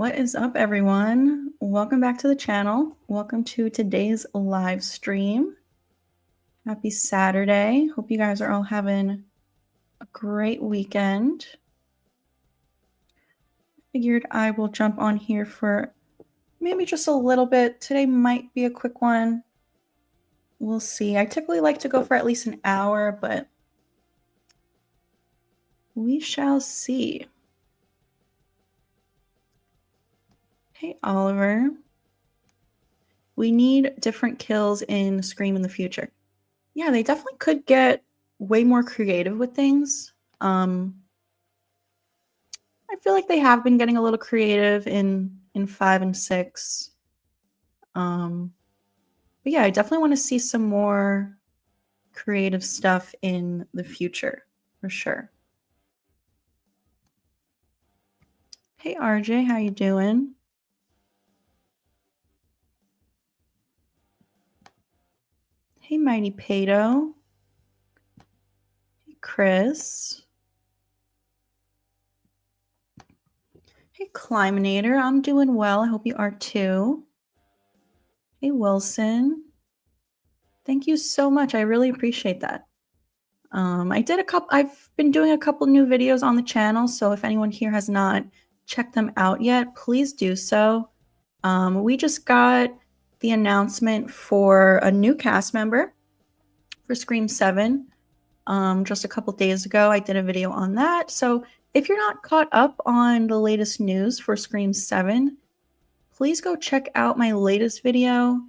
What is up, everyone? Welcome back to the channel. Welcome to today's live stream. Happy Saturday. Hope you guys are all having a great weekend. Figured I will jump on here for maybe just a little bit. Today might be a quick one. We'll see. I typically like to go for at least an hour, but we shall see. Hey, Oliver. We need different kills in Scream in the future. Yeah, they definitely could get way more creative with things. I feel like they have been getting a little creative in 5 and 6. But yeah, I definitely want to see some more creative stuff in the future, for sure. Hey, RJ, how you doing? Hey, Mighty Pato. Hey, Chris. Hey, Climinator, I'm doing well. I hope you are too. Hey, Wilson. Thank you so much. I really appreciate that. I've been doing a couple new videos on the channel, so if anyone here has not checked them out yet, please do so. We just got the announcement for a new cast member for Scream 7 just a couple days ago. I did a video on that. So if you're not caught up on the latest news for Scream 7, please go check out my latest video.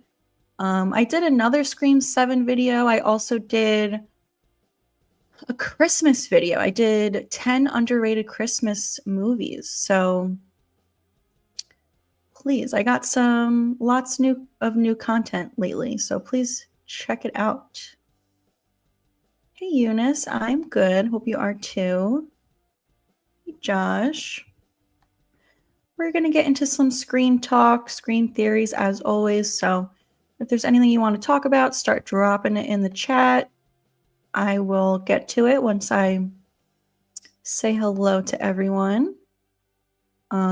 I did another Scream 7 video. I also did a Christmas video. I did 10 underrated Christmas movies. So please, I got lots of new content lately. So please check it out. Hey, Eunice, I'm good. Hope you are too. Hey, Josh. We're going to get into some Scream talk, Scream theories as always. So if there's anything you want to talk about, start dropping it in the chat. I will get to it once I say hello to everyone.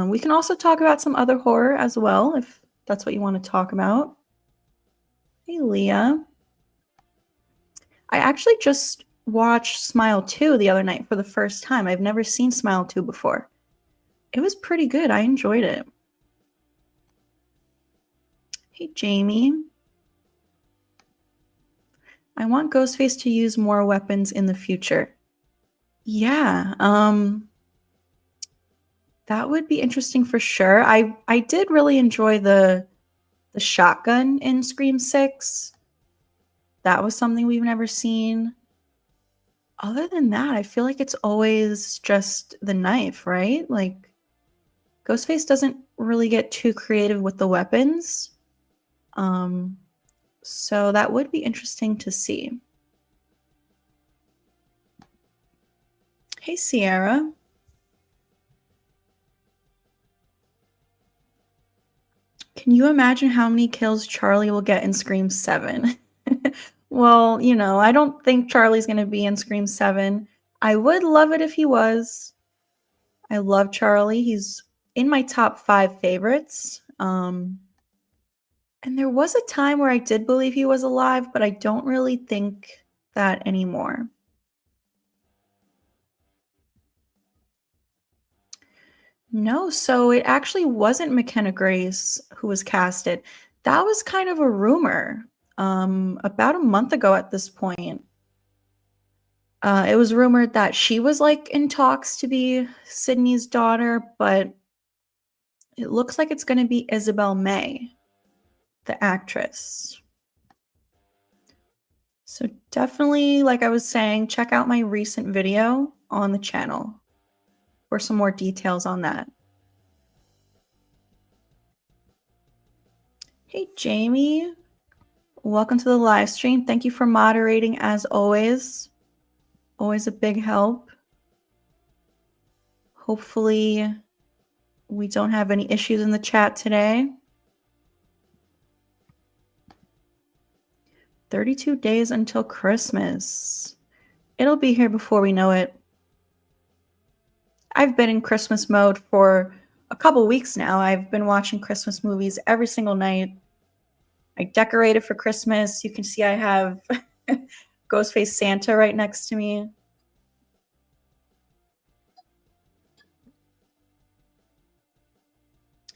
We can also talk about some other horror as well, if that's what you want to talk about. Hey, Leah. I actually just watched Smile 2 the other night for the first time. I've never seen Smile 2 before. It was pretty good. I enjoyed it. Hey, Jamie. I want Ghostface to use more weapons in the future. Yeah, that would be interesting for sure. I did really enjoy the shotgun in Scream 6. That was something we've never seen. Other than that, I feel like it's always just the knife, right? Like, Ghostface doesn't really get too creative with the weapons. So that would be interesting to see. Hey, Sierra. Can you imagine how many kills Charlie will get in Scream 7? Well, you know, I don't think Charlie's going to be in Scream 7. I would love it if he was. I love Charlie. He's in my top 5 favorites. And there was a time where I did believe he was alive, but I don't really think that anymore. No, so it actually wasn't McKenna Grace who was casted. That was kind of a rumor about a month ago at this point. It was rumored that she was like in talks to be Sydney's daughter, but it looks like it's going to be Isabel May, the actress. So definitely, like I was saying, check out my recent video on the channel for some more details on that. Hey, Jamie. Welcome to the live stream. Thank you for moderating as always. Always a big help. Hopefully we don't have any issues in the chat today. 32 days until Christmas. It'll be here before we know it. I've been in Christmas mode for a couple weeks now. I've been watching Christmas movies every single night. I decorated for Christmas. You can see I have Ghostface Santa right next to me.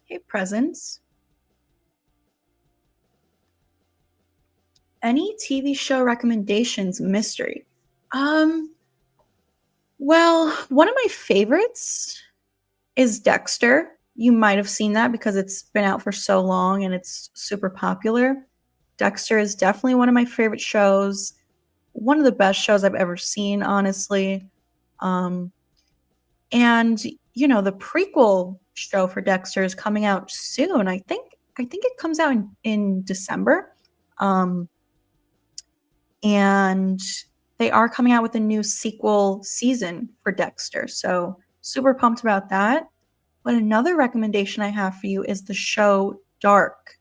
Hey, presents. Any TV show recommendations? Mystery. Um, well, one of my favorites is Dexter. You might have seen that because it's been out for so long and it's super popular. Dexter is definitely one of my favorite shows. One of the best shows I've ever seen, honestly. Um, and the prequel show for Dexter is coming out soon. I think it comes out in December. And they are coming out with a new sequel season for Dexter. So super pumped about that. But another recommendation I have for you is the show Dark.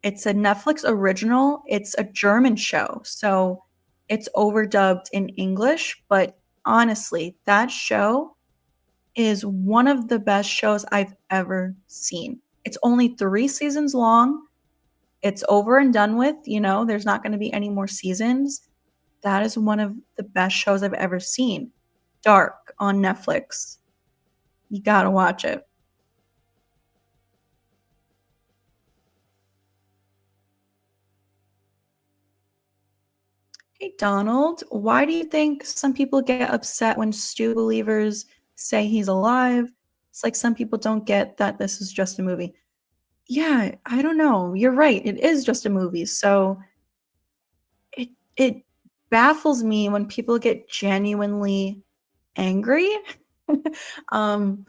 It's a Netflix original. It's a German show. So it's overdubbed in English. But honestly, that show is one of the best shows I've ever seen. It's only 3 seasons long. It's over and done with. There's not going to be any more seasons. That is one of the best shows I've ever seen. Dark on Netflix. You gotta watch it. Hey, Donald, why do you think some people get upset when Stu believers say he's alive? It's like some people don't get that this is just a movie. Yeah, I don't know. You're right. It is just a movie. So it baffles me when people get genuinely angry. um,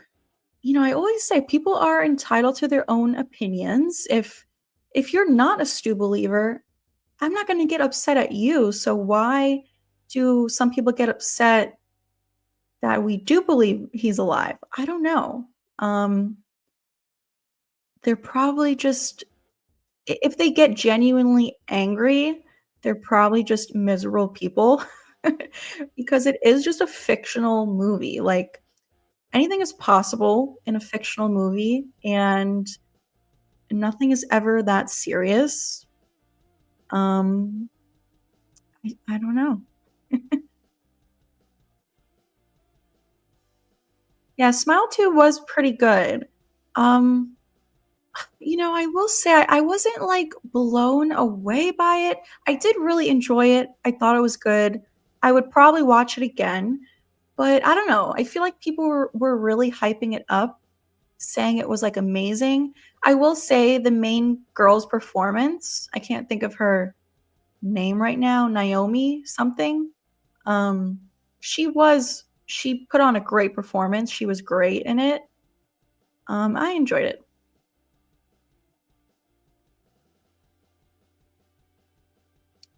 I always say people are entitled to their own opinions. If you're not a Stu believer, I'm not going to get upset at you. So why do some people get upset that we do believe he's alive? I don't know. They're probably just if they get genuinely angry, they're probably just miserable people because it is just a fictional movie. Like anything is possible in a fictional movie and nothing is ever that serious. I don't know. Yeah, Smile 2 was pretty good. Um, I will say I wasn't like blown away by it. I did really enjoy it. I thought it was good. I would probably watch it again, but I don't know. I feel like people were really hyping it up, saying it was like amazing. I will say the main girl's performance, I can't think of her name right now, Naomi something. Um, she put on a great performance. She was great in it. I enjoyed it.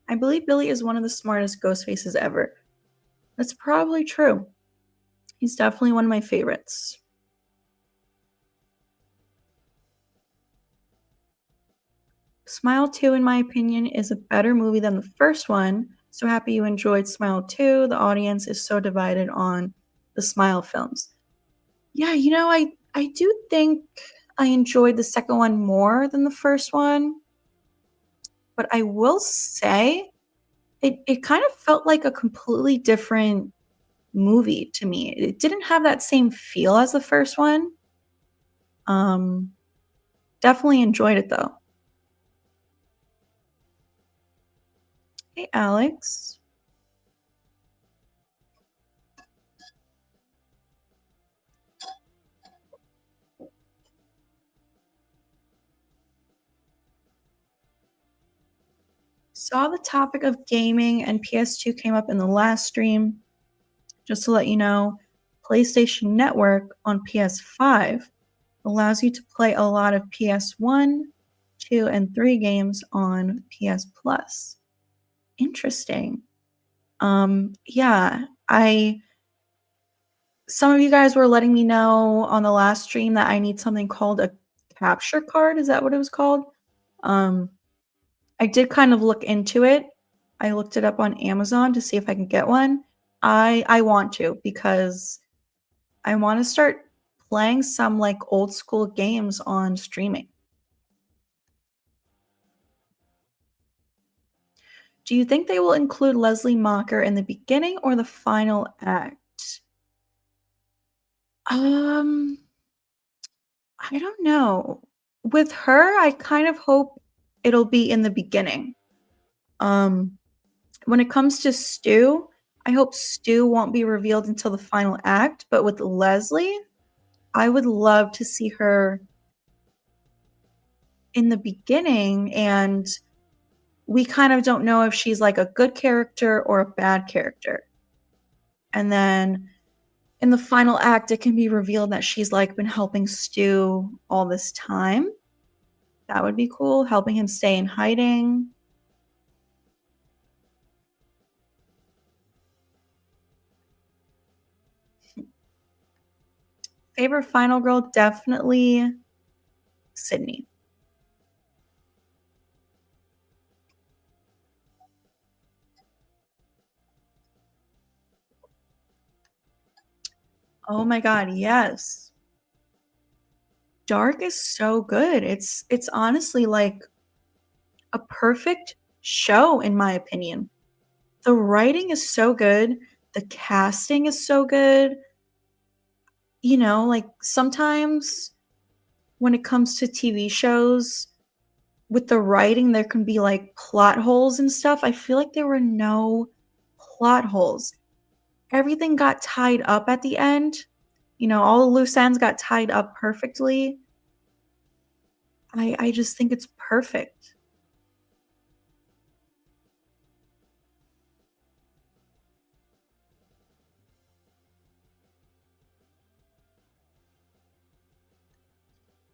I believe Billy is one of the smartest ghost faces ever. That's probably true. He's definitely one of my favorites. Smile 2, in my opinion, is a better movie than the first one. So happy you enjoyed Smile 2. The audience is so divided on the Smile films. Yeah, I do think I enjoyed the second one more than the first one. But I will say it kind of felt like a completely different movie to me. It didn't have that same feel as the first one. Um, Definitely enjoyed it though. Hey, Alex. Saw the topic of gaming and PS2 came up in the last stream. Just to let you know, PlayStation Network on PS5 allows you to play a lot of PS1, 2, and 3 games on PS Plus. Interesting. Yeah, some of you guys were letting me know on the last stream that I need something called a capture card. Is that what it was called? I did kind of look into it. I looked it up on Amazon to see if I can get one. I want to because I want to start playing some like old school games on streaming. Do you think they will include Leslie Macher in the beginning or the final act? Um, I don't know. With her, I kind of hope it'll be in the beginning. Um, when it comes to Stu, I hope Stu won't be revealed until the final act, but with Leslie, I would love to see her in the beginning, and we kind of don't know if she's like a good character or a bad character. And then in the final act, it can be revealed that she's like been helping Stu all this time. That would be cool, helping him stay in hiding. Favorite final girl, definitely Sydney. Oh my god, yes. Dark is so good. It's honestly like a perfect show in my opinion. The writing is so good, the casting is so good. You know, like sometimes when it comes to TV shows, with the writing, there can be like plot holes and stuff. I feel like there were no plot holes. Everything got tied up at the end. You know, all the loose ends got tied up perfectly. I just think it's perfect.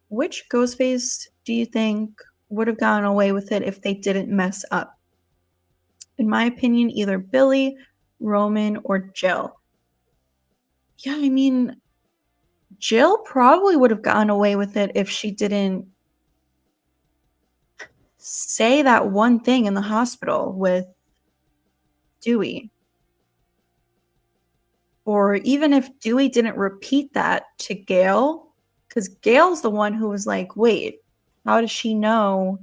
Which Ghostface do you think would have gotten away with it if they didn't mess up? In my opinion, either Billy, Roman, or Jill. Yeah, I mean, Jill probably would have gotten away with it if she didn't say that one thing in the hospital with Dewey. Or even if Dewey didn't repeat that to Gale, because Gale's the one who was like, wait, how does she know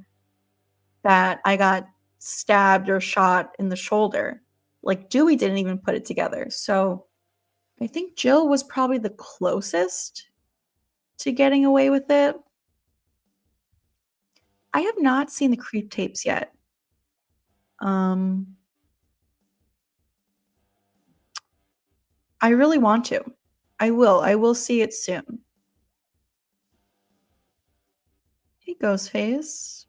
that I got stabbed or shot in the shoulder? Like, Dewey didn't even put it together. So I think Jill was probably the closest to getting away with it. I have not seen the creep tapes yet. Um, I really want to. I will. I will see it soon. Hey, Ghostface.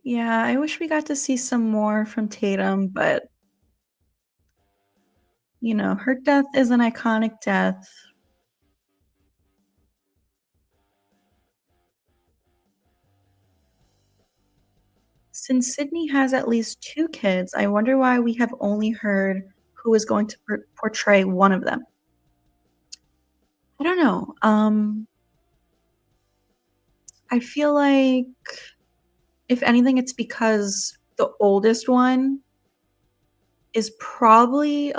Yeah, I wish we got to see some more from Tatum, but you know, her death is an iconic death. Since Sydney has at least two kids, I wonder why we have only heard who is going to portray one of them. I don't know. I feel like if anything, it's because the oldest one is probably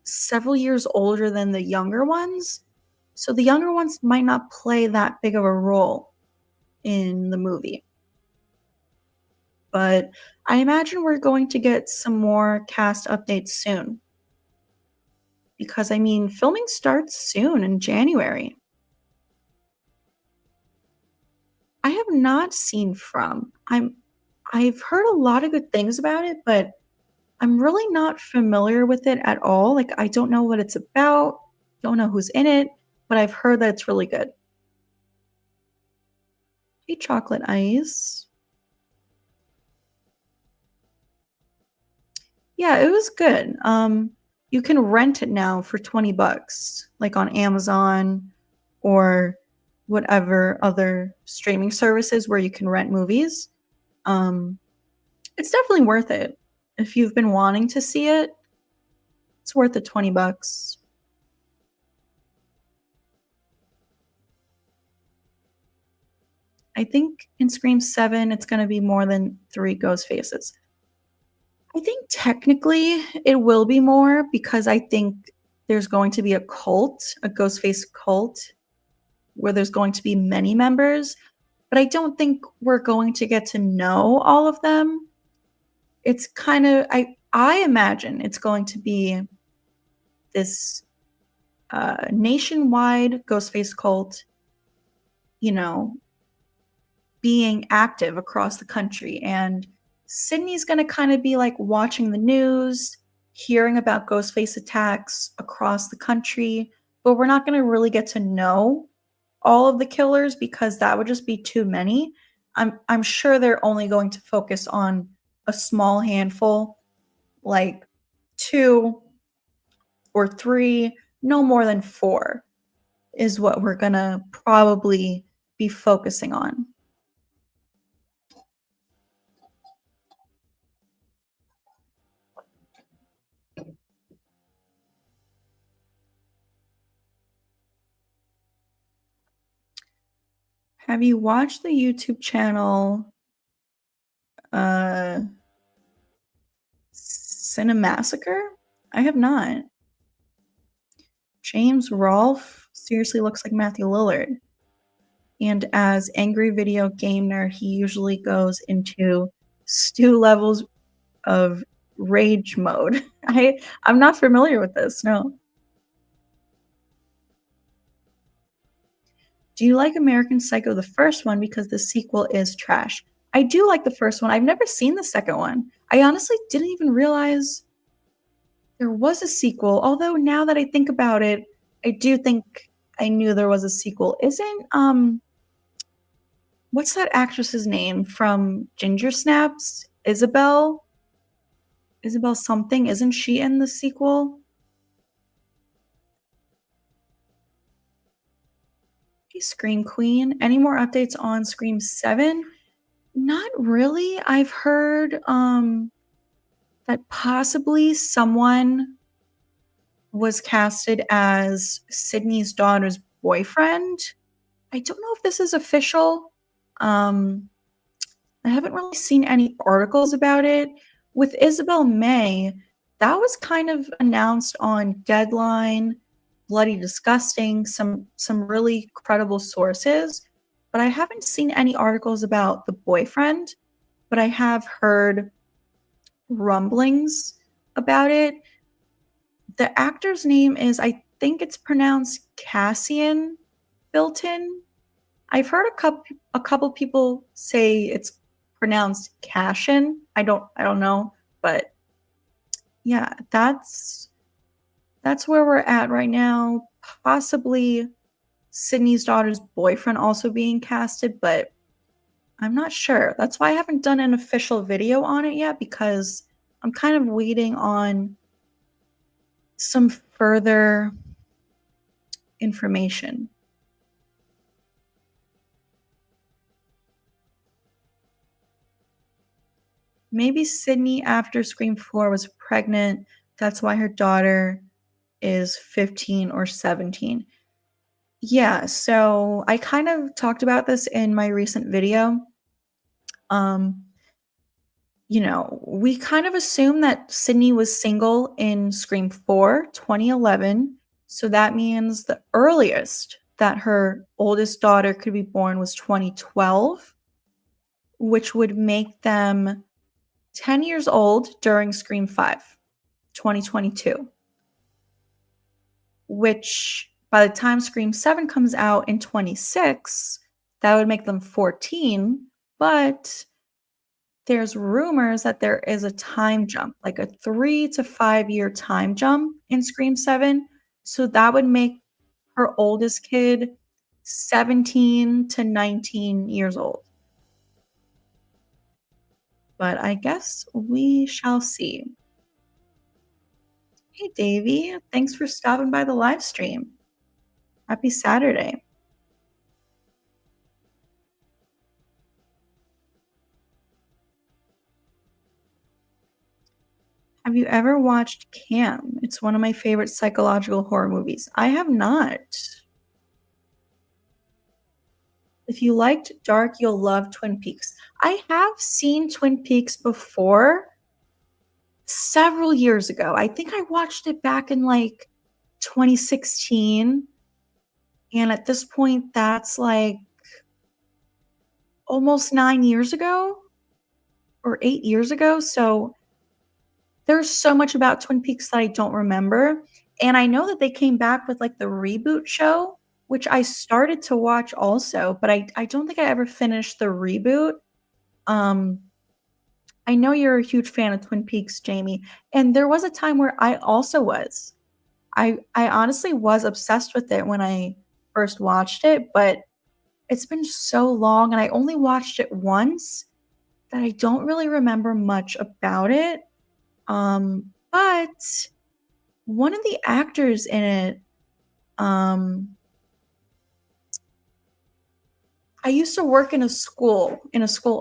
several years older than the younger ones. So the younger ones might not play that big of a role in the movie. But I imagine we're going to get some more cast updates soon. Because I mean, filming starts soon in January. I have not seen From. I've heard a lot of good things about it, but I'm really not familiar with it at all. Like I don't know what it's about, don't know who's in it, but I've heard that it's really good. Hey, chocolate ice. Yeah, it was good. You can rent it now for 20 bucks, like on Amazon or whatever other streaming services where you can rent movies. Um, it's definitely worth it. If you've been wanting to see it, it's worth the 20 bucks. I think in Scream 7, it's gonna be more than 3 ghost faces. I think technically it will be more because I think there's going to be a cult, a Ghostface cult, where there's going to be many members, but I don't think we're going to get to know all of them. It's kind of I imagine it's going to be this nationwide Ghostface cult, you know, being active across the country. And Sydney's going to kind of be like watching the news, hearing about Ghostface attacks across the country, but we're not going to really get to know all of the killers because that would just be too many. I'm sure they're only going to focus on a small handful, like 2 or 3, no more than 4 is what we're going to probably be focusing on. Have you watched the YouTube channel Cinemassacre? I have not. James Rolfe seriously looks like Matthew Lillard. And as Angry Video Gamer, he usually goes into Stu levels of rage mode. I'm not familiar with this, no. Do you like American Psycho, the first one, because the sequel is trash? I do like the first one. I've never seen the second one. I honestly didn't even realize there was a sequel, although now that I think about it, I do think I knew there was a sequel. Isn't, what's that actress's name from Ginger Snaps? Isabel? Isabel something? Isn't she in the sequel? Hey, Scream Queen. Any more updates on Scream 7? Not really. I've heard that possibly someone was casted as Sydney's daughter's boyfriend. I don't know if this is official. I haven't really seen any articles about it. With Isabel May, that was kind of announced on Deadline, Bloody Disgusting, some really credible sources, but I haven't seen any articles about the boyfriend, but I have heard rumblings about it. The actor's name is, I think it's pronounced Cassian Bilton. I've heard a couple people say it's pronounced Cashin. I don't know, but yeah, that's where we're at right now. Possibly Sydney's daughter's boyfriend also being casted, but I'm not sure. That's why I haven't done an official video on it yet, because I'm kind of waiting on some further information. Maybe Sydney, after Scream 4, was pregnant. That's why her daughter is 15 or 17. Yeah, so I kind of talked about this in my recent video. We kind of assumed that Sydney was single in Scream 4, 2011. So that means the earliest that her oldest daughter could be born was 2012, which would make them 10 years old during Scream 5, 2022. Which by the time Scream 7 comes out in 26, that would make them 14, but there's rumors that there is a time jump, like a 3 to 5 year time jump in Scream 7. So that would make her oldest kid 17 to 19 years old. But I guess we shall see. Hey, Davey, thanks for stopping by the live stream. Happy Saturday. Have you ever watched Cam? It's one of my favorite psychological horror movies. I have not. If you liked Dark, you'll love Twin Peaks. I have seen Twin Peaks before several years ago. I think I watched it back in like 2016. And at this point, that's like almost 9 years ago or 8 years ago. So there's so much about Twin Peaks that I don't remember. And I know that they came back with like the reboot show, which I started to watch also, but I don't think I ever finished the reboot. Um, I know you're a huge fan of Twin Peaks, Jamie, and there was a time where I also was. I honestly was obsessed with it when I first watched it, but it's been so long and I only watched it once that I don't really remember much about it. But one of the actors in it, um, I used to work in a school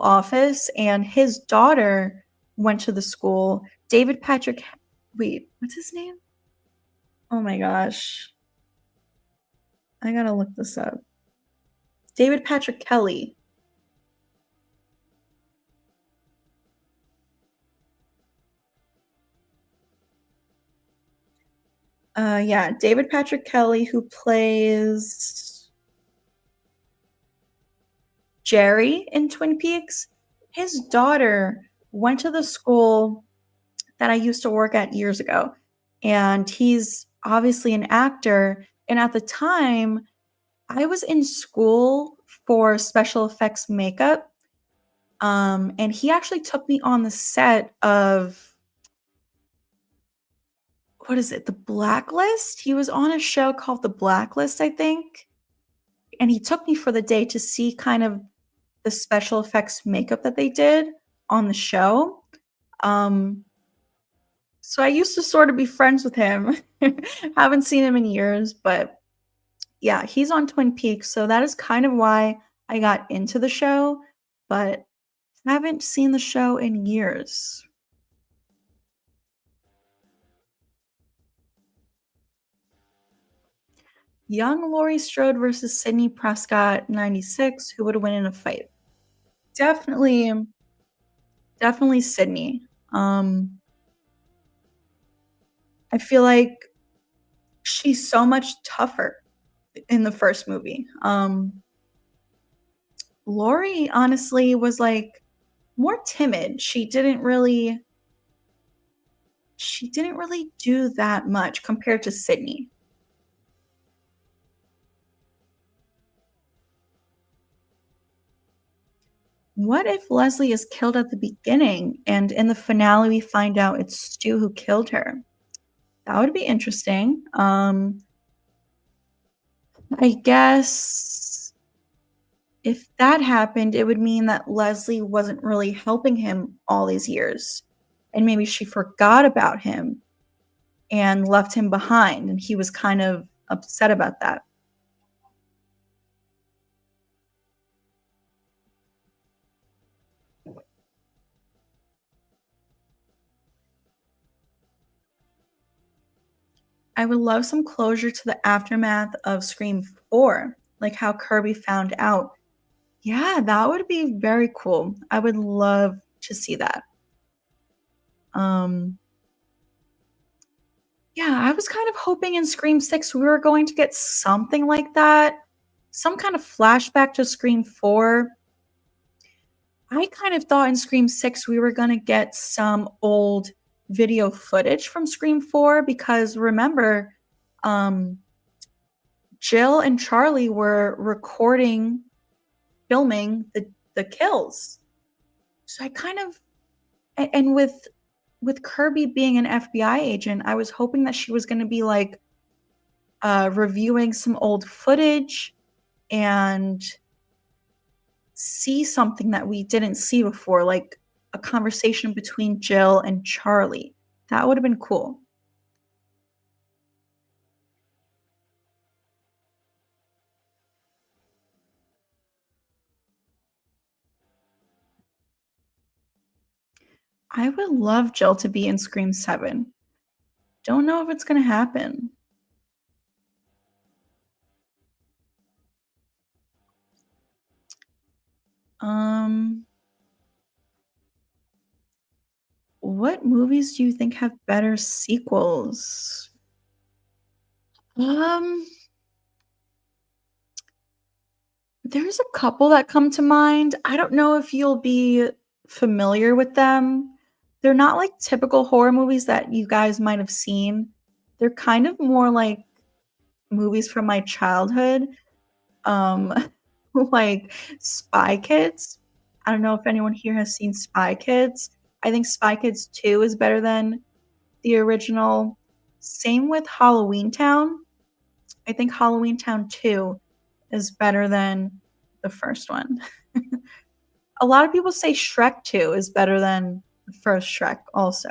office, and his daughter went to the school. David Patrick, wait, what's his name? Oh my gosh. I gotta look this up. David Patrick Kelly. Yeah, David Patrick Kelly, who plays Jerry in Twin Peaks. His daughter went to the school that I used to work at years ago. And he's obviously an actor. And at the time, I was in school for special effects makeup. And he actually took me on the set of, what is it, The Blacklist? He was on a show called The Blacklist, I think. And he took me for the day to see kind of the special effects makeup that they did on the show. Um, so I used to sort of be friends with him. Haven't seen him in years, but yeah, he's on Twin Peaks, so that is kind of why I got into the show, but haven't seen the show in years. Young Laurie Strode versus Sidney Prescott, 96. Who would win in a fight? Definitely, definitely Sidney. I feel like she's so much tougher in the first movie. Laurie honestly was like more timid. She didn't really do that much compared to Sydney. What if Leslie is killed at the beginning and in the finale we find out it's Stu who killed her? That would be interesting. I guess if that happened, it would mean that Leslie wasn't really helping him all these years. And maybe she forgot about him and left him behind, and he was kind of upset about that. I would love some closure to the aftermath of Scream 4, like how Kirby found out. Yeah, that would be very cool. I would love to see that. Um, yeah, I was kind of hoping in Scream 6 we were going to get something like that, some kind of flashback to Scream 4. I kind of thought in Scream 6 we were going to get some old video footage from Scream 4 because remember, um, Jill and Charlie were filming the kills. So I kind of and with Kirby being an FBI agent, I was hoping that she was going to be like reviewing some old footage and see something that we didn't see before, like a conversation between Jill and Charlie. That would have been cool. I would love Jill to be in Scream 7. Don't know if it's going to happen. Um, what movies do you think have better sequels? Um, there's a couple that come to mind. I don't know if you'll be familiar with them. They're not like typical horror movies that you guys might have seen. They're kind of more like movies from my childhood. Um, like Spy Kids. I don't know if anyone here has seen Spy Kids. I think Spy Kids 2 is better than the original. Same with Halloween Town. I think Halloween Town 2 is better than the first one. A lot of people say Shrek 2 is better than the first Shrek also.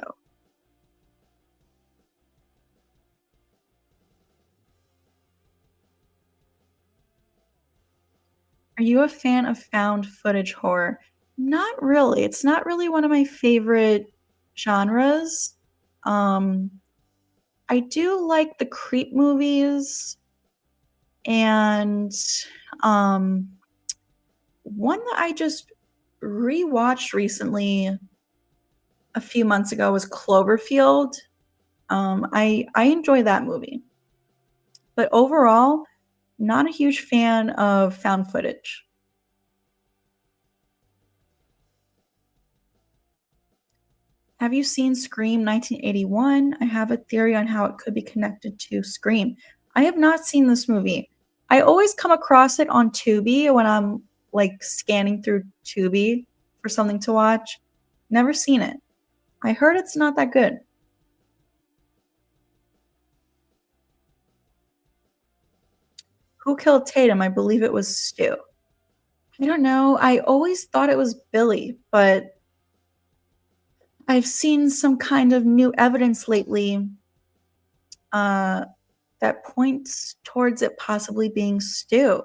Are you a fan of found footage horror? Not really. It's not really one of my favorite genres. Um, I do like the creep movies, and um, one that I just rewatched recently a few months ago was Cloverfield. I enjoy that movie, but overall, not a huge fan of found footage. Have you seen Scream 1981? I have a theory on how it could be connected to Scream. I have not seen this movie. I always come across it on Tubi when I'm like scanning through Tubi for something to watch. Never seen it. I heard it's not that good. Who killed Tatum? I believe it was Stu. I don't know. I always thought it was Billy, but I've seen some kind of new evidence lately uh, that points towards it possibly being Stu.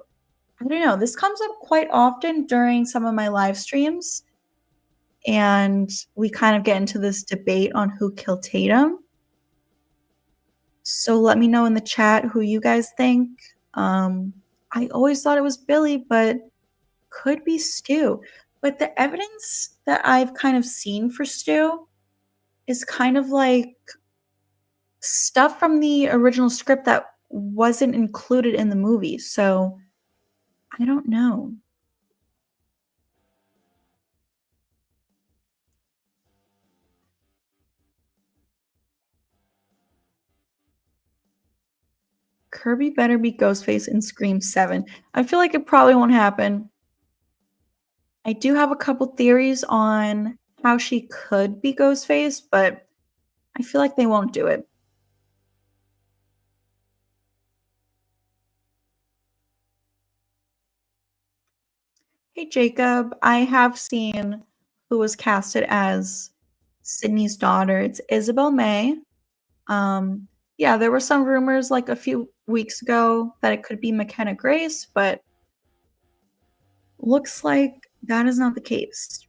I don't know. This comes up quite often during some of my live streams, and we kind of get into this debate on who killed Tatum. So let me know in the chat who you guys think. I always thought it was Billy, but could be Stu. But the evidence that I've kind of seen for Stu is kind of like stuff from the original script that wasn't included in the movie. So I don't know. Kirby better be Ghostface in Scream 7. I feel like it probably won't happen. I do have a couple theories on how she could be Ghostface, but I feel like they won't do it. Hey Jacob, I have seen who was casted as Sydney's daughter. It's Isabel May. Yeah, there were some rumors like a few weeks ago that it could be McKenna Grace, but looks like that is not the case.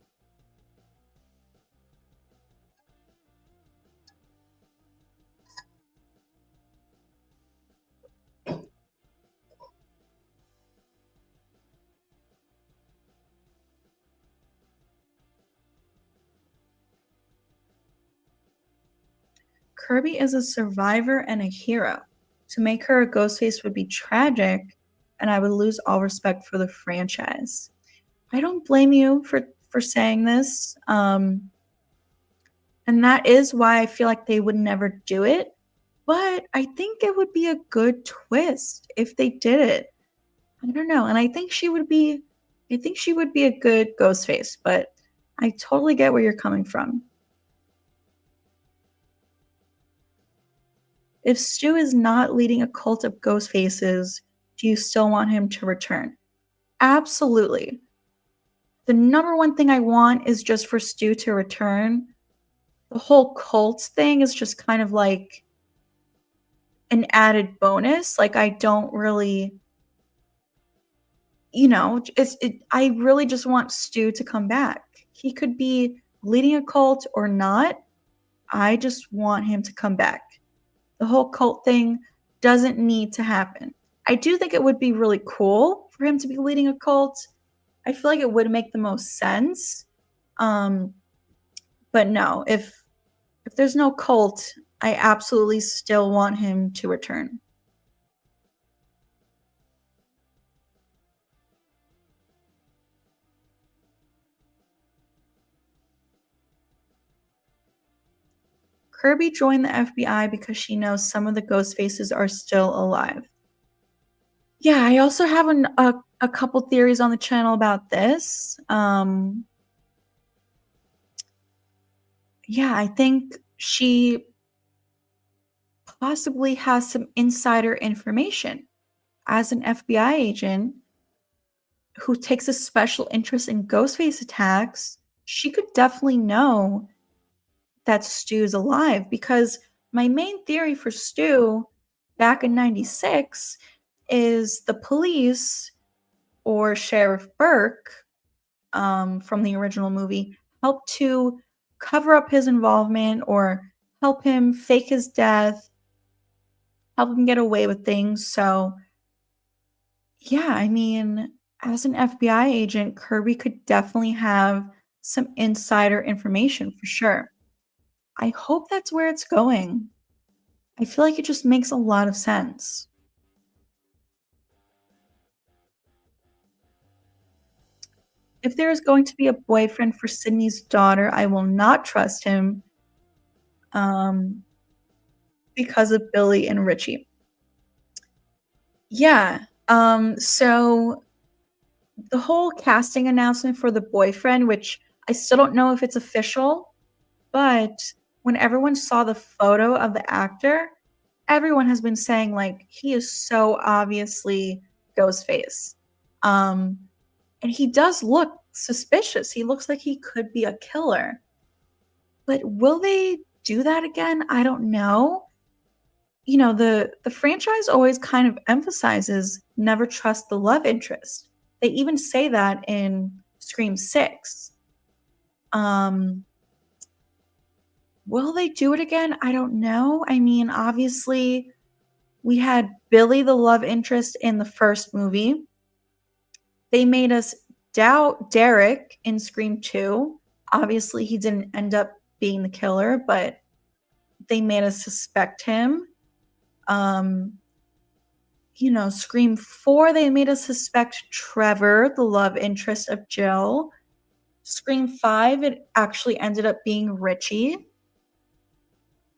Kirby is a survivor and a hero. To make her a Ghostface would be tragic, and I would lose all respect for the franchise. I don't blame you for saying this, and that is why I feel like they would never do it. But I think it would be a good twist if they did it. I don't know, and I think she would be. I think she would be a good Ghostface, but I totally get where you're coming from. If Stu is not leading a cult of ghost faces, do you still want him to return? Absolutely. The number one thing I want is just for Stu to return. The whole cult thing is just kind of like an added bonus. Like I don't really, I really just want Stu to come back. He could be leading a cult or not. I just want him to come back. The whole cult thing doesn't need to happen. I do think it would be really cool for him to be leading a cult. I feel like it would make the most sense. Um, but no, if there's no cult, I absolutely still want him to return. Kirby joined the FBI because she knows some of the Ghostfaces are still alive. Yeah, I also have a couple theories on the channel about this. Yeah, I think she possibly has some insider information. As an FBI agent who takes a special interest in Ghostface attacks, she could definitely know that Stu's alive, because my main theory for Stu back in 96 is the police or Sheriff Burke from the original movie helped to cover up his involvement or help him fake his death, help him get away with things. So, yeah, I mean, as an FBI agent, Kirby could definitely have some insider information for sure. I hope that's where it's going. I feel like it just makes a lot of sense. If there is going to be a boyfriend for Sydney's daughter, I will not trust him um, because of Billy and Richie. Yeah. So the whole casting announcement for the boyfriend, which I still don't know if it's official, but when everyone saw the photo of the actor, everyone has been saying like he is so obviously Ghostface. Um, and he does look suspicious. He looks like he could be a killer. But will they do that again? I don't know. You know, the franchise always kind of emphasizes never trust the love interest. They even say that in Scream 6. Um, will they do it again? I don't know. I mean, obviously, we had Billy, the love interest, in the first movie. They made us doubt Derek in Scream 2. Obviously, he didn't end up being the killer, but they made us suspect him. Um, you know, Scream 4, they made us suspect Trevor, the love interest of Jill. Scream 5, it actually ended up being Richie.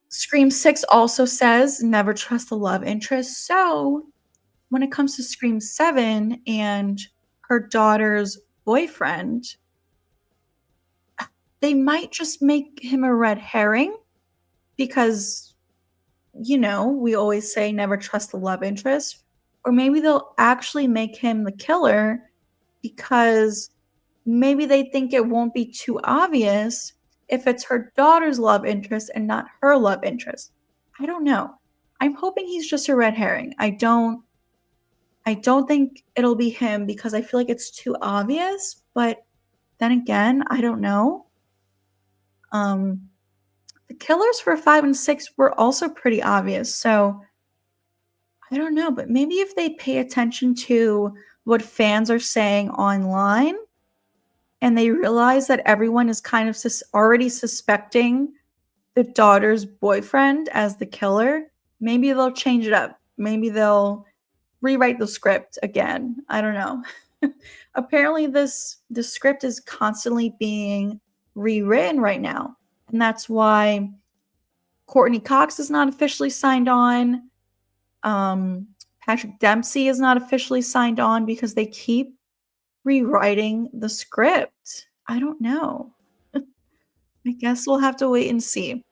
Scream 6 also says never trust the love interest. So when it comes to Scream 7 and her daughter's boyfriend, they might just make him a red herring because, you know, we always say never trust the love interest. Or maybe they'll actually make him the killer because maybe they think it won't be too obvious if it's her daughter's love interest and not her love interest. I don't know. I'm hoping he's just a red herring. I don't think it'll be him because I feel like it's too obvious, but then again, I don't know. Um the killers for 5 and 6 were also pretty obvious. So, I don't know, but maybe if they pay attention to what fans are saying online and they realize that everyone is kind of already suspecting the daughter's boyfriend as the killer, maybe they'll change it up. Maybe they'll rewrite the script again. I don't know. Apparently the script is constantly being rewritten right now. And that's why Courtney Cox is not officially signed on. Patrick Dempsey is not officially signed on because they keep rewriting the script. I don't know. I guess we'll have to wait and see.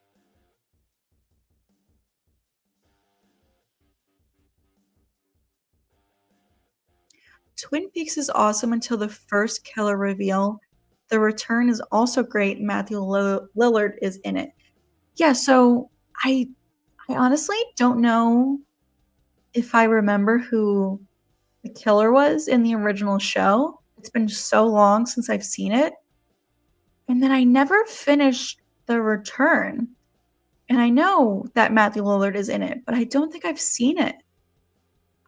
Twin Peaks is awesome until the first killer reveal. The return is also great. Matthew Lillard is in it. Yeah, so I honestly don't know if I remember who the killer was in the original show. It's been so long since I've seen it. And then I never finished The Return. And I know that Matthew Lillard is in it, but I don't think I've seen it.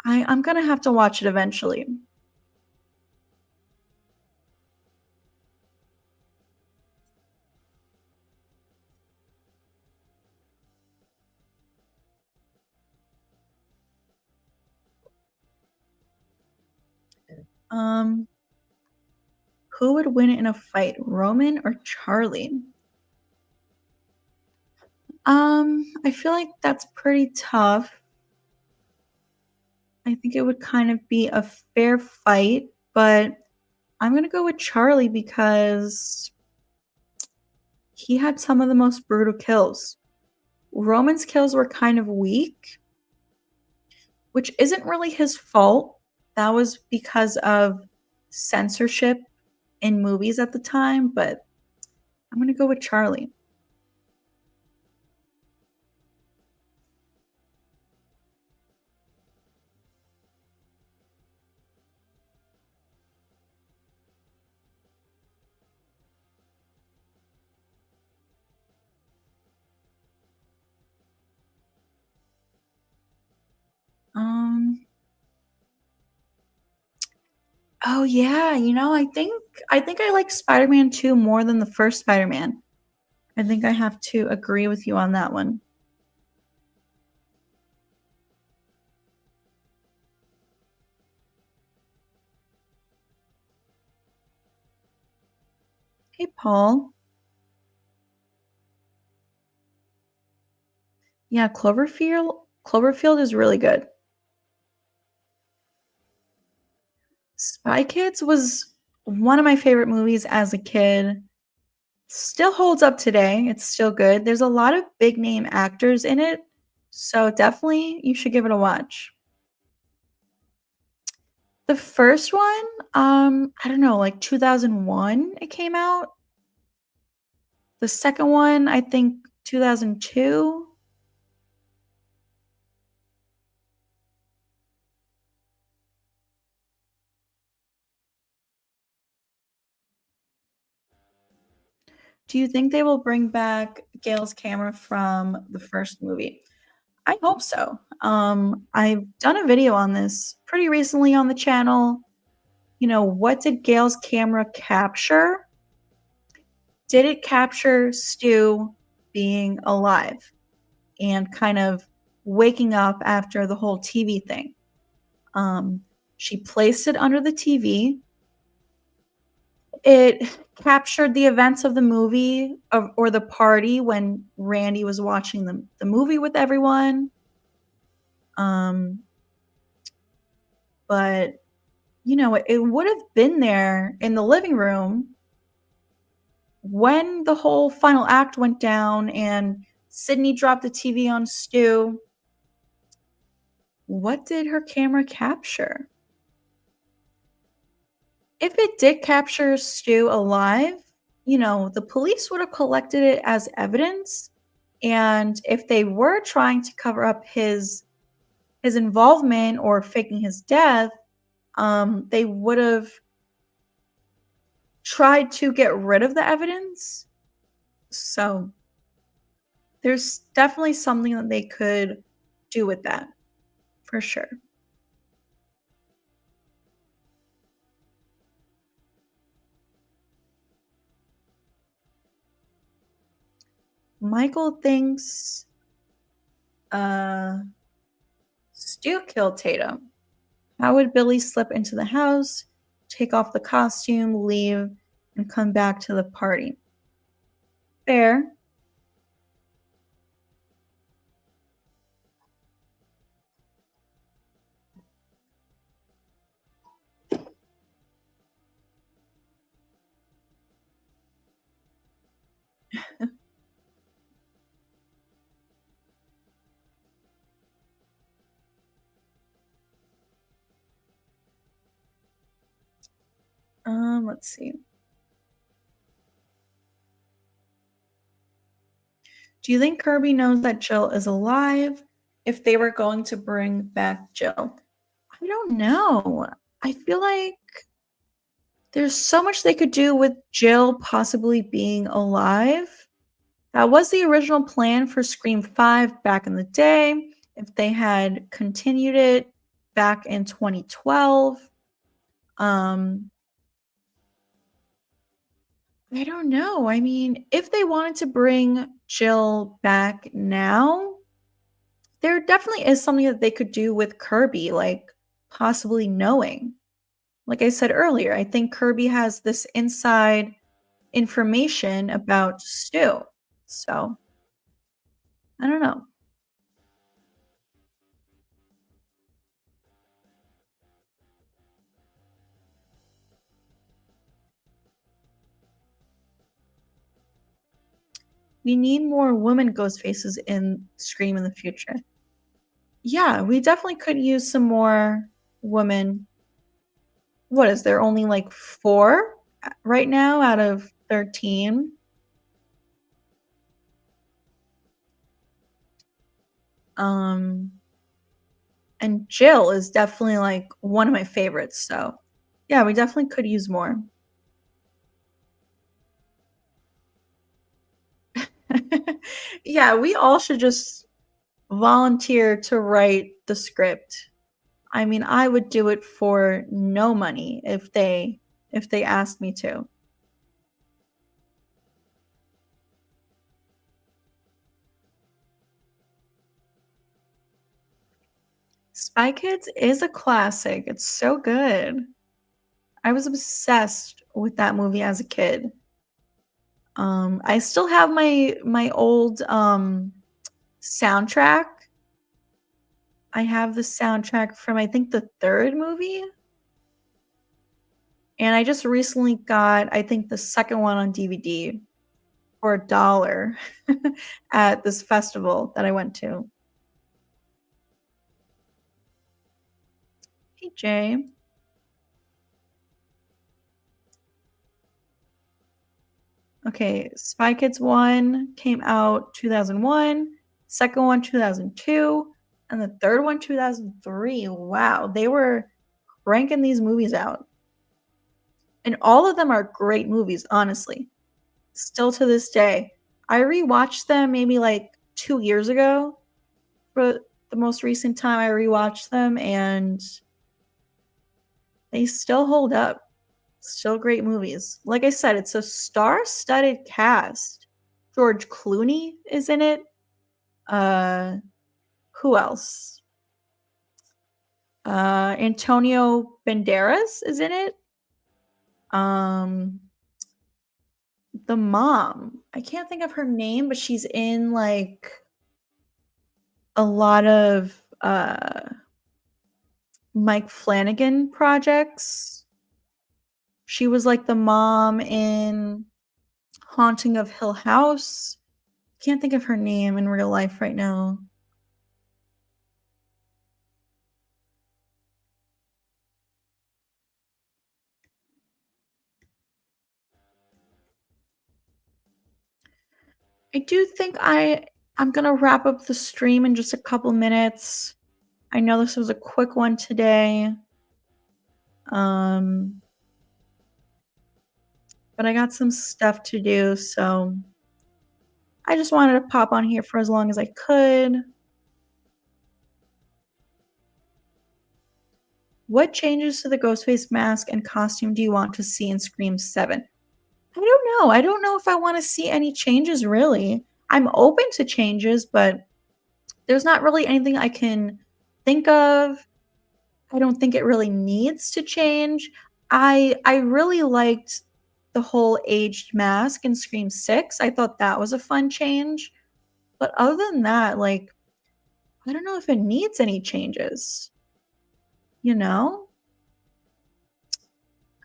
I'm gonna have to watch it eventually. Um, who would win in a fight, Roman or Charlie? I feel like that's pretty tough. I think it would kind of be a fair fight, but I'm gonna go with Charlie because he had some of the most brutal kills. Roman's kills were kind of weak, which isn't really his fault. That was because of censorship in movies at the time, but I'm gonna go with Charlie. Um, oh yeah, I think I like Spider-Man 2 more than the first Spider-Man. I think I have to agree with you on that one. Hey, Paul. Yeah, Cloverfield is really good. Spy Kids was one of my favorite movies as a kid. Still holds up today. It's still good. There's a lot of big name actors in it, so definitely you should give it a watch. The first one, I don't know, like 2001 it came out. The second one, I think 2002. Do you think they will bring back Gale's camera from the first movie? I hope so. I've done a video on this pretty recently on the channel. What did Gale's camera capture? Did it capture Stu being alive and kind of waking up after the whole TV thing? Um, she placed it under the TV. It captured the events of the movie or the party when Randy was watching the movie with everyone. Um, but it would have been there in the living room when the whole final act went down and Sydney dropped the TV on Stu. What did her camera capture? If it did capture Stu alive, the police would have collected it as evidence. And if they were trying to cover up his involvement or faking his death, they would have tried to get rid of the evidence. So there's definitely something that they could do with that, for sure. Michael thinks uh, Stu killed Tatum. How would Billy slip into the house, take off the costume, leave, and come back to the party? Fair. Let's see. Do you think Kirby knows that Jill is alive if they were going to bring back Jill? I don't know. I feel like there's so much they could do with Jill possibly being alive. That was the original plan for Scream 5 back in the day. If they had continued it back in 2012, um, I don't know. I mean, if they wanted to bring Jill back now, there definitely is something that they could do with Kirby, like possibly knowing. Like I said earlier, I think Kirby has this inside information about Stu. So, I don't know. We need more woman ghost faces in Scream in the future. Yeah, we definitely could use some more women. What is there only like 4 right now out of 13? Um, and Jill is definitely like one of my favorites. So, yeah, we definitely could use more. Yeah, we all should just volunteer to write the script. I mean, I would do it for no money if they asked me to. Spy Kids is a classic. It's so good. I was obsessed with that movie as a kid. I still have my old soundtrack. I have the soundtrack from I think the 3rd movie, and I just recently got I think the 2nd one on DVD for $1 at this festival that I went to. Hey Jay. Okay, Spy Kids 1 came out 2001, second one 2002, and the third one 2003. Wow, they were cranking these movies out. And all of them are great movies, honestly. Still to this day. I rewatched them maybe like 2 years ago for the most recent time I rewatched them, and they still hold up. Still great movies. Like I said, it's a star-studded cast. George Clooney is in it. Uh, who else? Antonio Banderas is in it. Um, the mom. I can't think of her name, but she's in like a lot of Mike Flanagan projects. She was like the mom in Haunting of Hill House. Can't think of her name in real life right now. I do think I'm gonna wrap up the stream in just a couple minutes. I know this was a quick one today. Um, but I got some stuff to do, so I just wanted to pop on here for as long as I could. What changes to the Ghostface mask and costume do you want to see in Scream 7? I don't know. I don't know if I want to see any changes really. I'm open to changes, but there's not really anything I can think of. I don't think it really needs to change. I really liked the whole aged mask in Scream 6. I thought that was a fun change. But other than that, like I don't know if it needs any changes. You know?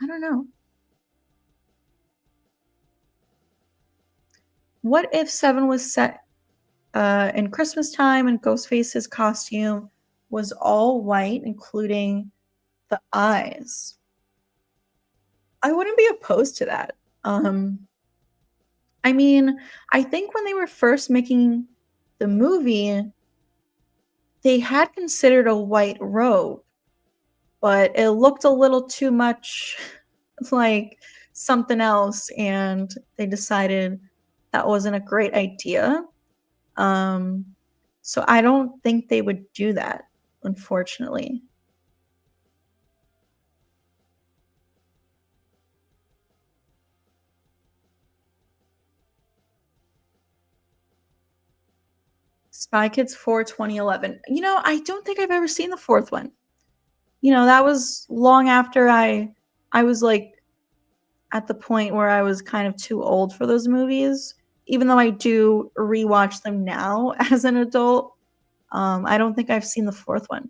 I don't know. What if 7 was set in Christmas time and Ghostface's costume was all white, including the eyes? I wouldn't be opposed to that. I mean, I think when they were first making the movie, they had considered a white robe, but it looked a little too much like something else, and they decided that wasn't a great idea. Um, so I don't think they would do that, unfortunately. Spy Kids 4 2011. You know, I don't think I've ever seen the fourth one. that was long after I was like at the point where I was kind of too old for those movies. Even though I do rewatch them now as an adult, I don't think I've seen the fourth one.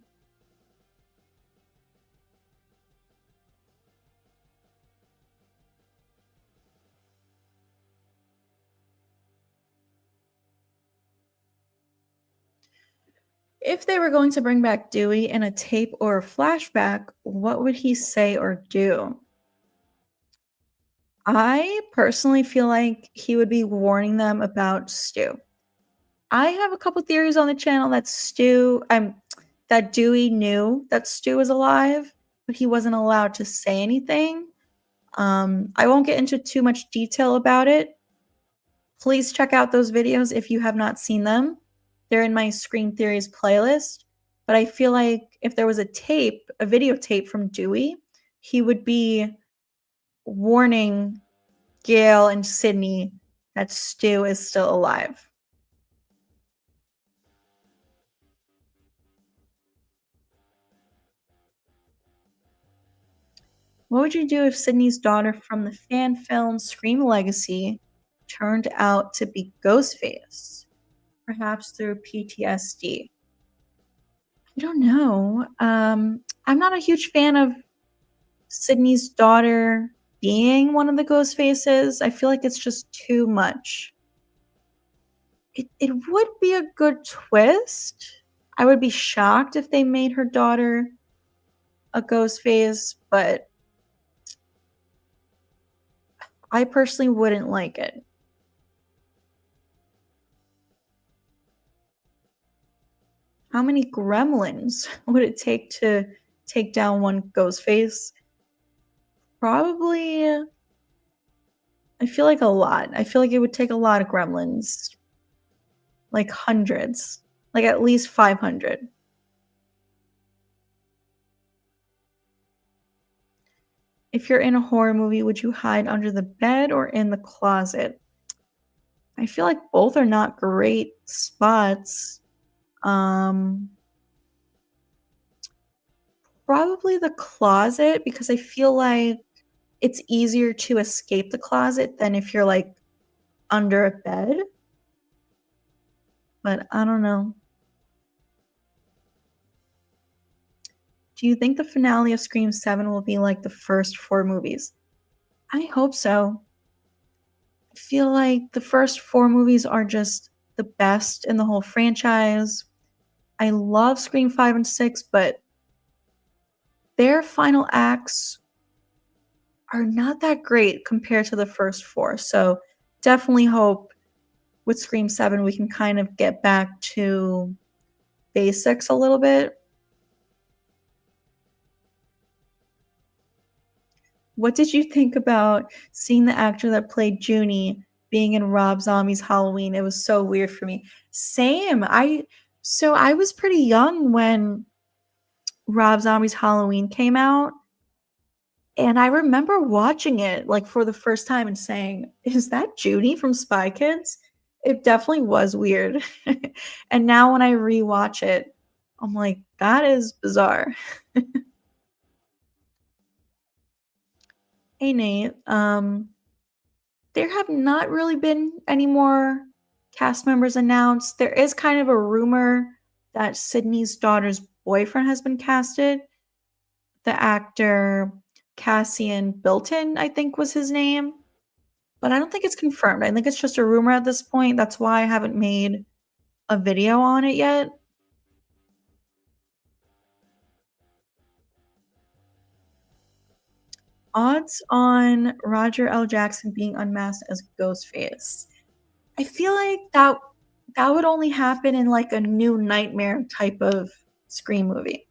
If they were going to bring back Dewey in a tape or a flashback, what would he say or do? I personally feel like he would be warning them about Stu. I have a couple theories on the channel that Dewey knew that Stu was alive, but he wasn't allowed to say anything. I won't get into too much detail about it. Please check out those videos if you have not seen them. They're in my Scream Theories playlist. But I feel like if there was a videotape from Dewey, he would be warning Gale and Sydney that Stu is still alive. What would you do if Sydney's daughter from the fan film Scream Legacy turned out to be Ghostface? Perhaps through PTSD. I don't know. I'm not a huge fan of Sydney's daughter being one of the ghost faces. I feel like it's just too much. It would be a good twist. I would be shocked if they made her daughter a ghost face, but I personally wouldn't like it. How many gremlins would it take to take down one ghost face? Probably, I feel like a lot. I feel like it would take a lot of gremlins. Like hundreds. Like at least 500. If you're in a horror movie, would you hide under the bed or in the closet? I feel like both are not great spots. Probably the closet, because I feel like it's easier to escape the closet than if you're like under a bed. But I don't know. Do you think the finale of Scream 7 will be like the first 4 movies? I hope so. I feel like the first 4 movies are just the best in the whole franchise. I love Scream 5 and 6, but their final acts are not that great compared to the first 4. So definitely hope with Scream 7 we can kind of get back to basics a little bit. What did you think about seeing the actor that played Junie being in Rob Zombie's Halloween? It was so weird for me. Same. I was pretty young when Rob Zombie's Halloween came out, and I remember watching it like for the first time and saying, "Is that Junie from Spy Kids?" It definitely was weird. And now when I rewatch it, I'm like, that is bizarre. Hey Nate, there have not really been any more cast members announced. There is kind of a rumor that Sydney's daughter's boyfriend has been casted. The actor Cassian Bilton, I think was his name. But I don't think it's confirmed. I think it's just a rumor at this point. That's why I haven't made a video on it yet. Odds on Roger L. Jackson being unmasked as Ghostface. I feel like that would only happen in like a new nightmare type of Scream movie.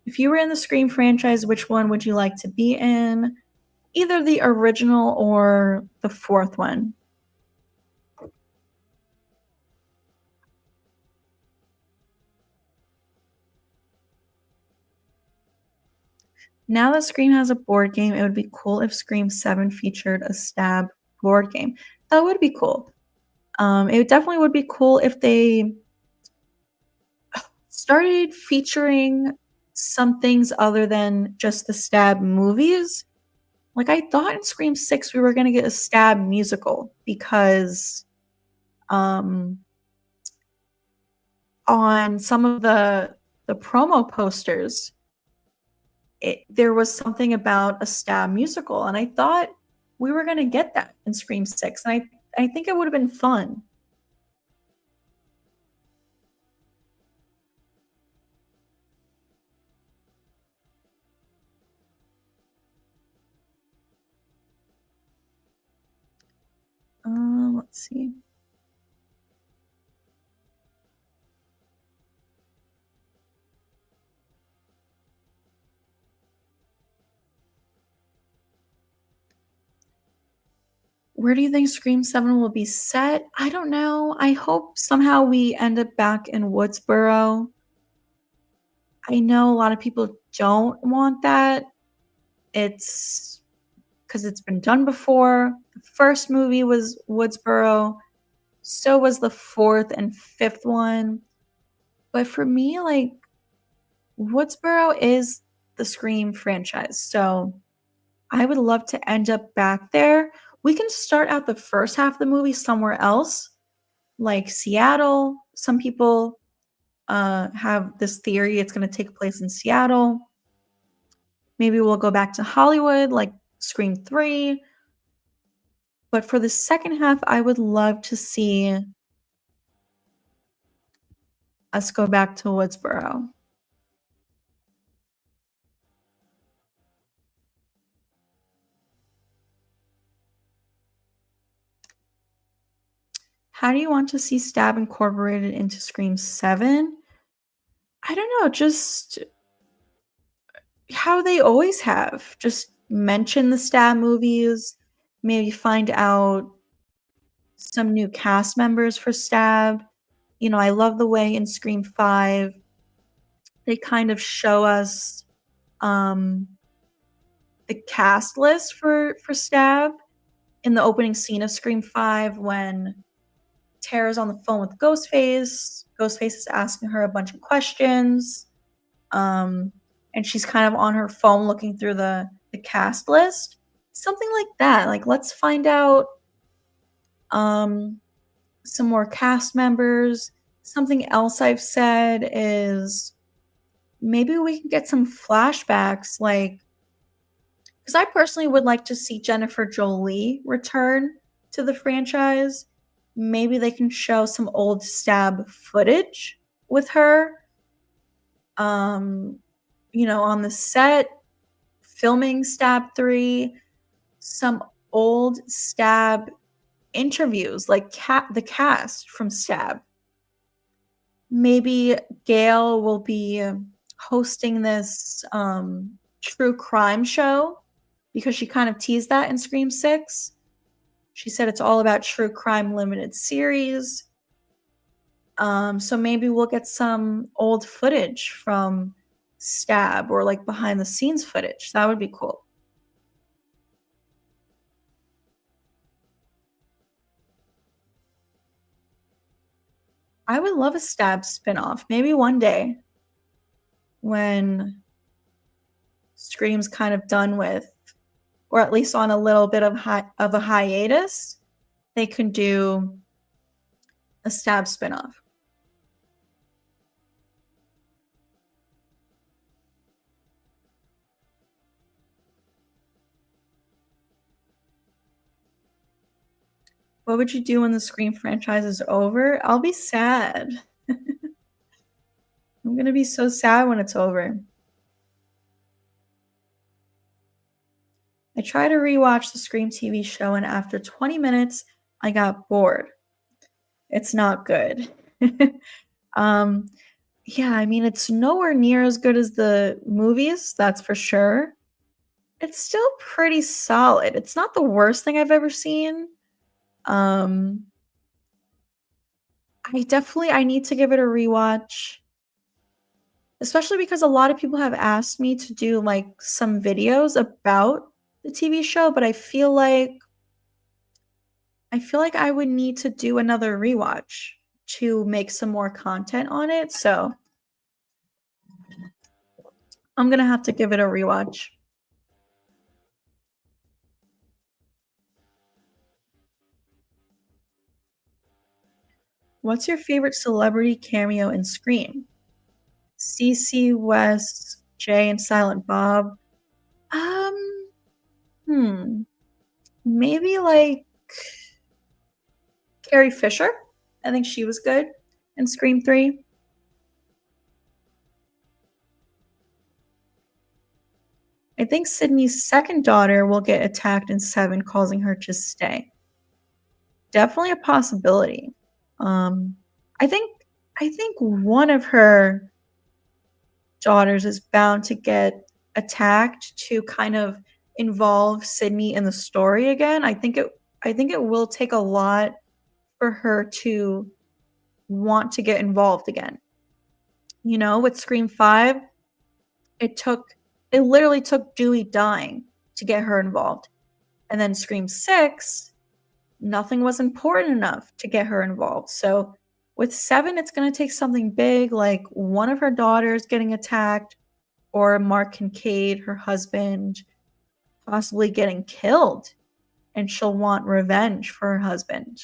If you were in the Scream franchise, which one would you like to be in? Either the original or the fourth one. Now that Scream has a board game, it would be cool if Scream 7 featured a stab board game. That would be cool. It definitely would be cool if they started featuring some things other than just the Stab movies. Like, I thought in Scream 6 we were gonna get a Stab musical because, um, on some of the promo posters, there was something about a Stab musical, and I thought we were gonna get that in Scream 6, and I think it would've been fun. Let's see. Where do you think Scream 7 will be set? I don't know. I hope somehow we end up back in Woodsboro. I know a lot of people don't want that. It's because it's been done before. The first movie was Woodsboro, so was the 4th and 5th one. But for me, like, Woodsboro is the Scream franchise, so I would love to end up back there. We can start out the first half of the movie somewhere else, like Seattle. Some people have this theory it's going to take place in Seattle. Maybe we'll go back to Hollywood, like Scream 3. But for the second half, I would love to see us go back to Woodsboro. How do you want to see Stab incorporated into Scream 7? I don't know, just how they always have. Just mention the Stab movies, maybe find out some new cast members for Stab. You know, I love the way in Scream 5 they kind of show us um the cast list for Stab in the opening scene of Scream 5 when Tara's on the phone with Ghostface. Ghostface is asking her a bunch of questions. Um, and she's kind of on her phone looking through the cast list. Something like that. Like, let's find out um some more cast members. Something else I've said is maybe we can get some flashbacks, like, because I personally would like to see Jennifer Jolie return to the franchise. Maybe they can show some old Stab footage with her. Um, you know, on the set, filming Stab 3, some old Stab interviews, like the cast from Stab. Maybe Gale will be hosting this true crime show because she kind of teased that in Scream 6. She said it's all about true crime limited series. So maybe we'll get some old footage from Stab or like behind the scenes footage. That would be cool. I would love a Stab spinoff. Maybe one day when Scream's kind of done with, or at least on a little bit of a hiatus, they can do a Stab spinoff. What would you do when the Scream franchise is over? I'll be sad. I'm gonna be so sad when it's over. I tried to rewatch the Scream TV show, and after 20 minutes, I got bored. It's not good. um, yeah, I mean, it's nowhere near as good as the movies, that's for sure. It's still pretty solid. It's not the worst thing I've ever seen. Um, I need to give it a rewatch, especially because a lot of people have asked me to do like some videos about the TV show, but I feel like I feel like I would need to do another rewatch to make some more content on it, so I'm gonna have to give it a rewatch. What's your favorite celebrity cameo in Scream? CC West, Jay and Silent Bob. Um, hmm, maybe like Carrie Fisher. I think she was good in Scream 3. I think Sydney's second daughter will get attacked in 7, causing her to stay. Definitely a possibility. Um, I think I think one of her daughters is bound to get attacked to kind of involve Sydney in the story again. I think it will take a lot for her to want to get involved again. You know, with Scream 5, it took it literally took Dewey dying to get her involved. And then Scream 6, nothing was important enough to get her involved. So with 7, it's going to take something big like one of her daughters getting attacked or Mark Kincaid, her husband, possibly getting killed, and she'll want revenge for her husband.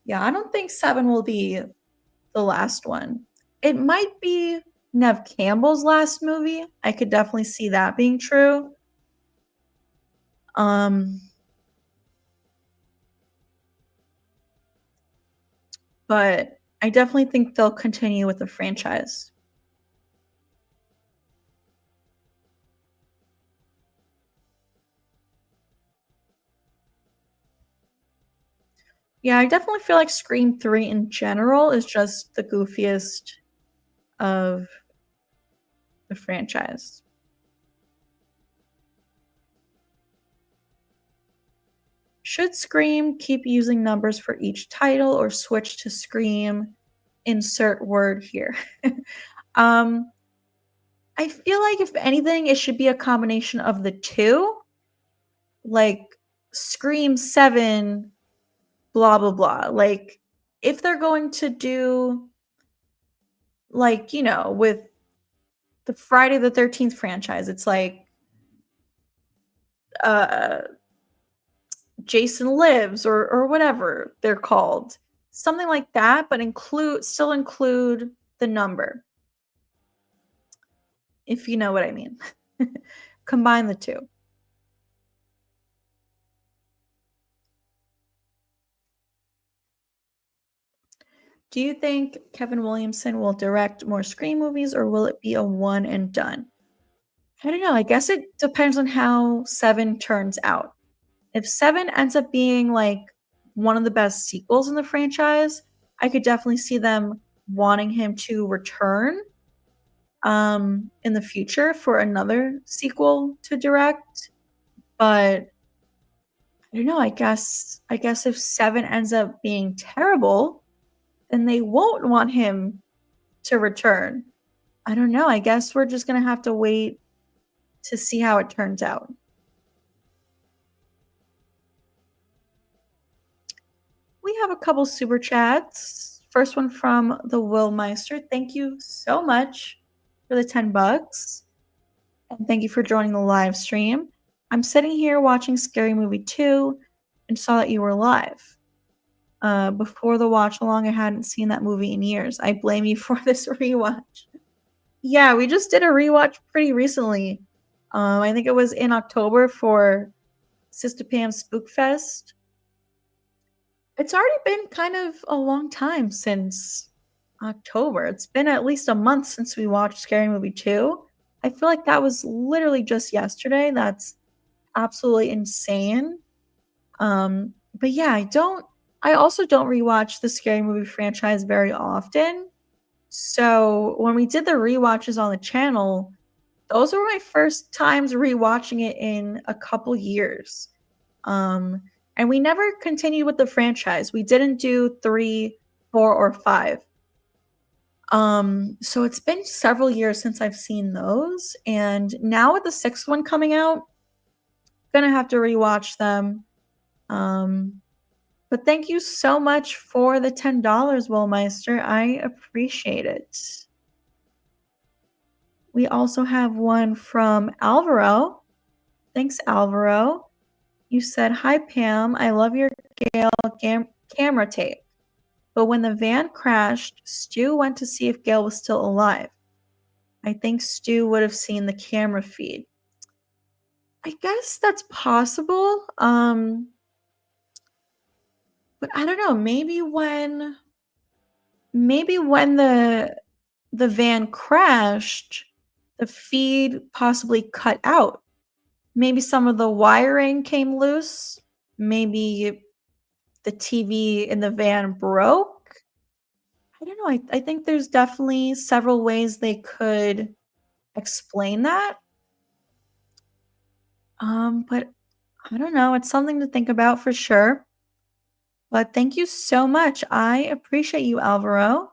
Yeah, I don't think 7 will be the last one. It might be Nev Campbell's last movie. I could definitely see that being true. Um, but I definitely think they'll continue with the franchise. Yeah, I definitely feel like Scream 3 in general is just the goofiest of the franchise. Should Scream keep using numbers for each title or switch to Scream? Insert word here. um, I feel like if anything, it should be a combination of the two. Like Scream 7, blah, blah, blah. Like, if they're going to do, like, with the Friday the 13th franchise, it's like, uh, Jason Lives or whatever they're called. Something like that, but still include the number. If you know what I mean. Combine the two. Do you think Kevin Williamson will direct more Scream movies or will it be a one and done? I don't know. I guess it depends on how 7 turns out. If 7 ends up being like one of the best sequels in the franchise, I could definitely see them wanting him to return in the future for another sequel to direct. But I don't know, I guess if 7 ends up being terrible, then they won't want him to return. I don't know. I guess we're just gonna have to wait to see how it turns out. We have a couple super chats. First one from the Will Meister. Thank you so much for the $10. And thank you for joining the live stream. I'm sitting here watching Scary Movie 2 and saw that you were live. Before the watch along, I hadn't seen that movie in years. I blame you for this rewatch. Yeah, we just did a rewatch pretty recently. I think it was in October for Sistapam Spookfest. It's already been kind of a long time since October. It's been at least a month since we watched Scary Movie 2. I feel like that was literally just yesterday. That's absolutely insane. But yeah, I also don't rewatch the Scary Movie franchise very often. So when we did the rewatches on the channel, those were my first times rewatching it in a couple years. And we never continued with the franchise. We didn't do 3, 4, or 5. So it's been several years since I've seen those. And now with the 6th one coming out, Gonna have to rewatch them. But thank you so much for the $10, Willmeister. I appreciate it. We also have one from Alvaro. Thanks, Alvaro. You said, "Hi, Pam. I love your Gale camera tape. But when the van crashed, Stu went to see if Gale was still alive. I think Stu would have seen the camera feed." I guess that's possible. But I don't know. Maybe when the van crashed, the feed possibly cut out. Maybe some of the wiring came loose. Maybe the TV in the van broke. I don't know. I think there's definitely several ways they could explain that. But I don't know. It's something to think about for sure. But thank you so much. I appreciate you, Alvaro.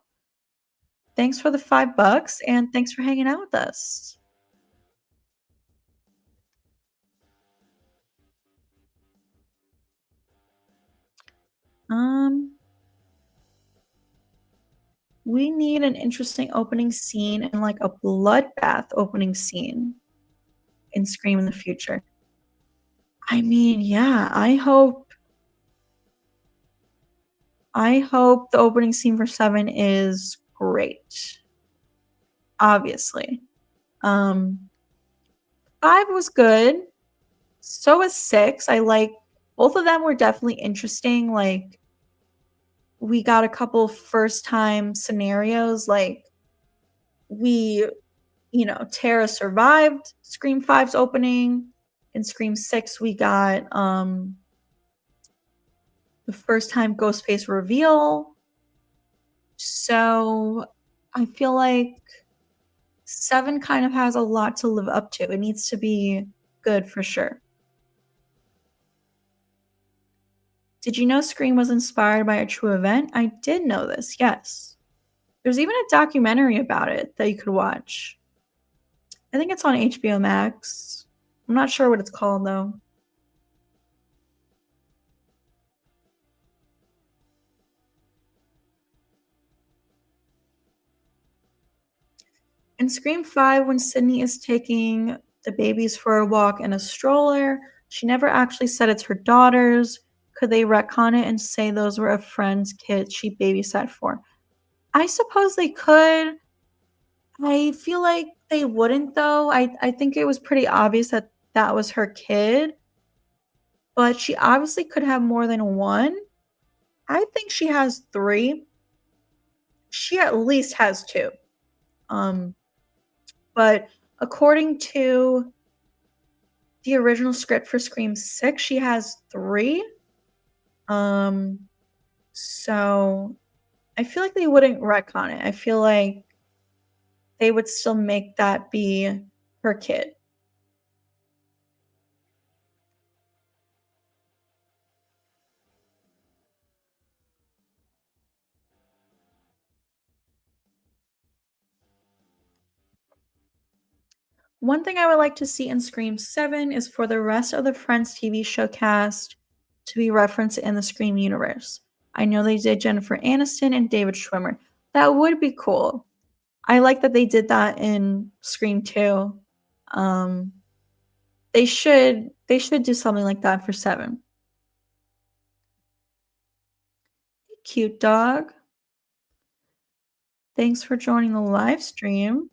Thanks for the $5 and thanks for hanging out with us. Um, we need an interesting opening scene and like a bloodbath opening scene in Scream in the future. I mean, yeah, I hope the opening scene for 7 is great. Obviously. 5 was good. So was 6. I like both of them were definitely interesting. Like we got a couple first time scenarios like Tara survived Scream 5's opening. In Scream 6 we got the first time Ghostface reveal. So I feel like 7 kind of has a lot to live up to. It needs to be good for sure. Did you know Scream was inspired by a true event? I did know this, yes. There's even a documentary about it that you could watch. I think it's on HBO Max. I'm not sure what it's called though. In Scream 5, when Sydney is taking the babies for a walk in a stroller, she never actually said it's her daughter's. Could they retcon it and say those were a friend's kids she babysat for? I suppose they could. I feel like they wouldn't though. I think it was pretty obvious that that was her kid, but she obviously could have more than one. I think she has 3. She at least has 2. Um, but according to the original script for Scream 6, she has 3. Um, so I feel like they wouldn't retcon it. I feel like they would still make that be her kid. One thing I would like to see in Scream 7 is for the rest of the Friends TV show cast to be referenced in the Scream universe. I know they did Jennifer Aniston and David Schwimmer. That would be cool. I like that they did that in Scream 2. Um, they should do something like that for 7. Cute dog. Thanks for joining the live stream.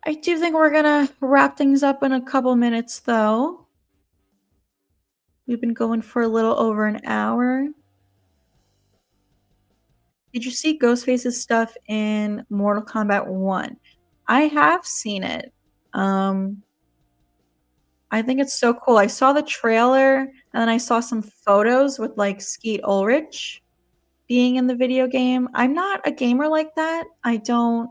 I do think we're gonna wrap things up in a couple minutes though. We've been going for a little over an hour. Did you see Ghostface's stuff in Mortal Kombat 1? I have seen it. I think it's so cool. I saw the trailer and then I saw some photos with like Skeet Ulrich being in the video game. I'm not a gamer like that. I don't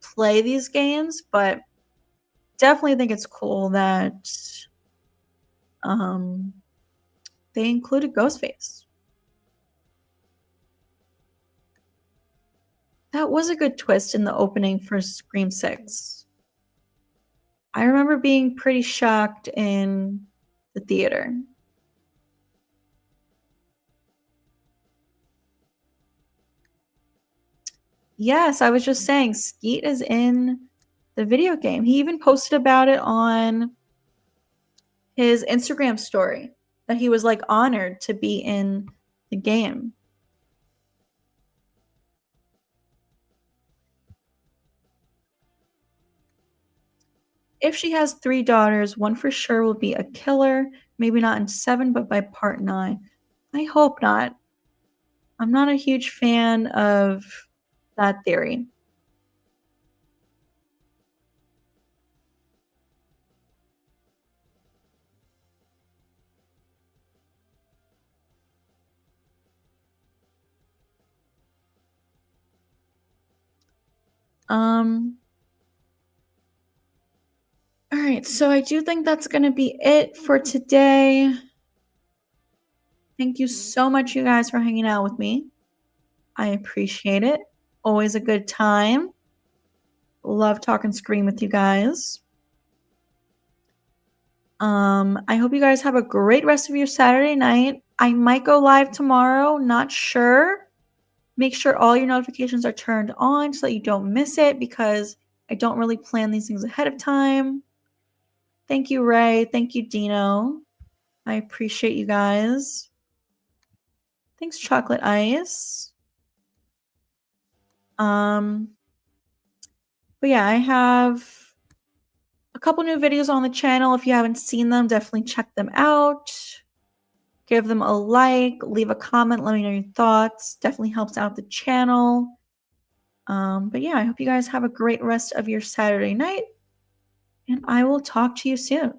play these games, but definitely think it's cool that um they included Ghostface. That was a good twist in the opening for Scream 6. I remember being pretty shocked in the theater. Yes, I was just saying, Skeet is in the video game. He even posted about it on his Instagram story, that he was like honored to be in the game. If she has 3 daughters, one for sure will be a killer. Maybe not in 7, but by part 9. I hope not. I'm not a huge fan of that theory. All right, so I do think that's going to be it for today. Thank you so much, you guys, for hanging out with me. I appreciate it. Always a good time. Love talking Scream with you guys. I hope you guys have a great rest of your Saturday night. I might go live tomorrow, not sure. Make sure all your notifications are turned on so that you don't miss it, because I don't really plan these things ahead of time. Thank you, Ray. Thank you, Dino. I appreciate you guys. Thanks, Chocolate Ice. But yeah, I have a couple new videos on the channel. If you haven't seen them, definitely check them out. Give them a like, leave a comment, let me know your thoughts. Definitely helps out the channel. But yeah, I hope you guys have a great rest of your Saturday night, and I will talk to you soon.